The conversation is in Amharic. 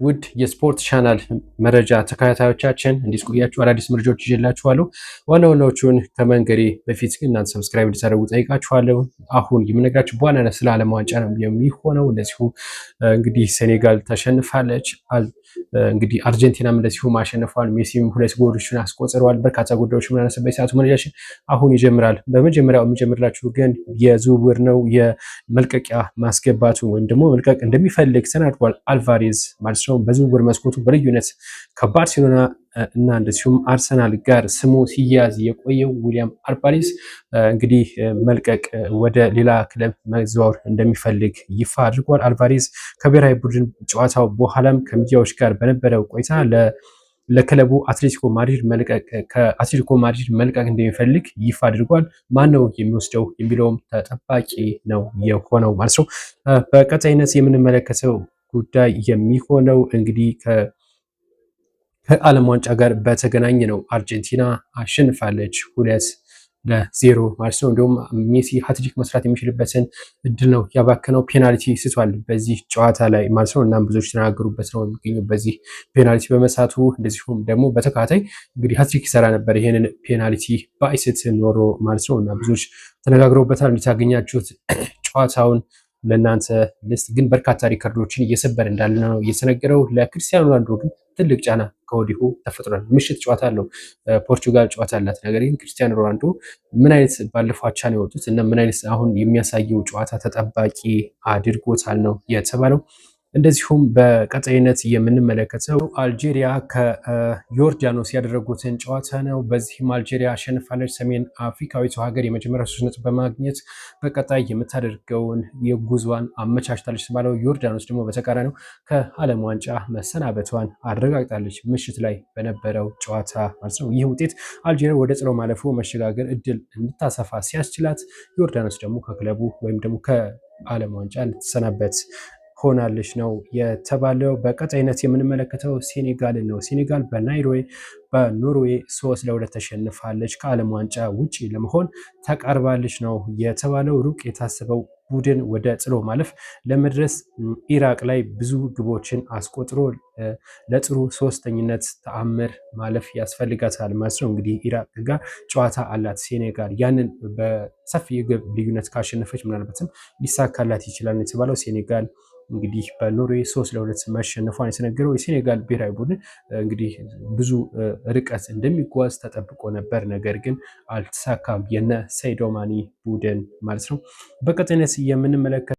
ውድ የስፖርት ቻናል መረጃ ተከታታዮቻችን እንዲስቆያችሁ አዳዲስ መረጃዎች ይዤላችኋለሁ። ዋናዎቹን ከመንገሬ በፊት ግን እናንተ ሰብስክራይብ እንድታደርጉ ጠይቃችኋለሁ። አሁን የምነግራችሁ በዋናነት ስለ ዓለም ዋንጫ ነው የሚሆነው። እንደዚሁ እንግዲህ ሴኔጋል ተሸንፋለች። እንግዲህ አርጀንቲናም እንደዚሁ ማሸነፏል። ሜሲም 2 ጎሎችን አስቆጥረዋል። በርካታ ጉዳዮች ምናነሰበት ሰዓቱ መረጃችን አሁን ይጀምራል። በመጀመሪያው የምጀምርላችሁ ግን የዝውውር ነው። የመልቀቂያ ማስገባቱ ወይም ደግሞ መልቀቅ እንደሚፈልግ ተናግሯል አልቫሬዝ ማለት ነው። በዝውውር መስኮቱ በልዩነት ከባርሴሎና እና እንደዚሁም አርሰናል ጋር ስሙ ሲያዝ የቆየው ዊሊያም አልቫሬዝ እንግዲህ መልቀቅ ወደ ሌላ ክለብ መዘዋወር እንደሚፈልግ ይፋ አድርጓል። አልቫሬዝ ከብሔራዊ ቡድን ጨዋታው በኋላም ከሚዲያዎች ጋር በነበረው ቆይታ ለክለቡ ከአትሌቲኮ ማድሪድ መልቀቅ እንደሚፈልግ ይፋ አድርጓል። ማን ነው የሚወስደው የሚለውም ተጠባቂ ነው የሆነው ማለት ነው። በቀጣይነት የምንመለከተው ጉዳይ የሚሆነው እንግዲህ ከዓለም ዋንጫ ጋር በተገናኘ ነው። አርጀንቲና አሸንፋለች 2-0 ማለት ነው። እንዲሁም ሜሲ ሃትሪክ መስራት የሚችልበትን እድል ነው ያባከነው። ፔናልቲ ስቷል በዚህ ጨዋታ ላይ ማለት ነው። እናም ብዙዎች ተናገሩበት ነው የሚገኘው በዚህ ፔናልቲ በመሳቱ። እንደዚሁም ደግሞ በተከታታይ እንግዲህ ሃትሪክ ይሰራ ነበር ይሄንን ፔናልቲ ባይስት ኖሮ ማለት ነው። እና ብዙዎች ተነጋግረውበታል። እንዲታገኛችሁት ጨዋታውን ለእናንተ ልስጥ። ግን በርካታ ሪከርዶችን እየሰበረ እንዳለ ነው እየተነገረው። ለክርስቲያኖ ሮናልዶ ግን ትልቅ ጫና ከወዲሁ ተፈጥሯል። ምሽት ጨዋታ አለው፣ ፖርቹጋል ጨዋታ አላት። ነገር ግን ክርስቲያኖ ሮናልዶ ምን አይነት ባለፈው አቻ ነው የወጡት እና ምን አይነት አሁን የሚያሳየው ጨዋታ ተጠባቂ አድርጎታል ነው የተባለው። እንደዚሁም በቀጣይነት የምንመለከተው አልጄሪያ ከዮርዳኖስ ያደረጉትን ጨዋታ ነው። በዚህም አልጄሪያ አሸንፋለች። ሰሜን አፍሪካዊቱ ሀገር የመጀመሪያ 3 ነጥብ በማግኘት በቀጣይ የምታደርገውን የጉዟን አመቻችታለች ተባለው። ዮርዳኖስ ደግሞ በተቃራኒው ከዓለም ዋንጫ መሰናበቷን አረጋግጣለች ምሽት ላይ በነበረው ጨዋታ ማለት ነው። ይህ ውጤት አልጄሪያ ወደ ጥሎ ማለፉ መሸጋገር እድል እንድታሰፋ ሲያስችላት፣ ዮርዳኖስ ደግሞ ከክለቡ ወይም ደግሞ ከዓለም ዋንጫ እንድትሰናበት ሆናለች ነው የተባለው። በቀጣይነት የምንመለከተው ሴኔጋልን ነው። ሴኔጋል በኖርዌይ 3-2 ተሸንፋለች። ከዓለም ዋንጫ ውጪ ለመሆን ተቃርባለች ነው የተባለው። ሩቅ የታሰበው ቡድን ወደ ጥሎ ማለፍ ለመድረስ ኢራቅ ላይ ብዙ ግቦችን አስቆጥሮ ለጥሩ ሶስተኝነት ተአምር ማለፍ ያስፈልጋታል ማለት ነው። እንግዲህ ኢራቅ ጋር ጨዋታ አላት ሴኔጋል። ያንን በሰፊ የግብ ልዩነት ካሸነፈች ምናልባትም ሊሳካላት ይችላል የተባለው። ሴኔጋል እንግዲህ በኖርዌይ 3-2 መሸነፏን የተነገረው። የሴኔጋል ብሔራዊ ቡድን እንግዲህ ብዙ ርቀት እንደሚጓዝ ተጠብቆ ነበር፣ ነገር ግን አልተሳካም። የነ ሰይዶ ማኒ ቡድን ማለት ነው። በቀጣይነት የምንመለከተው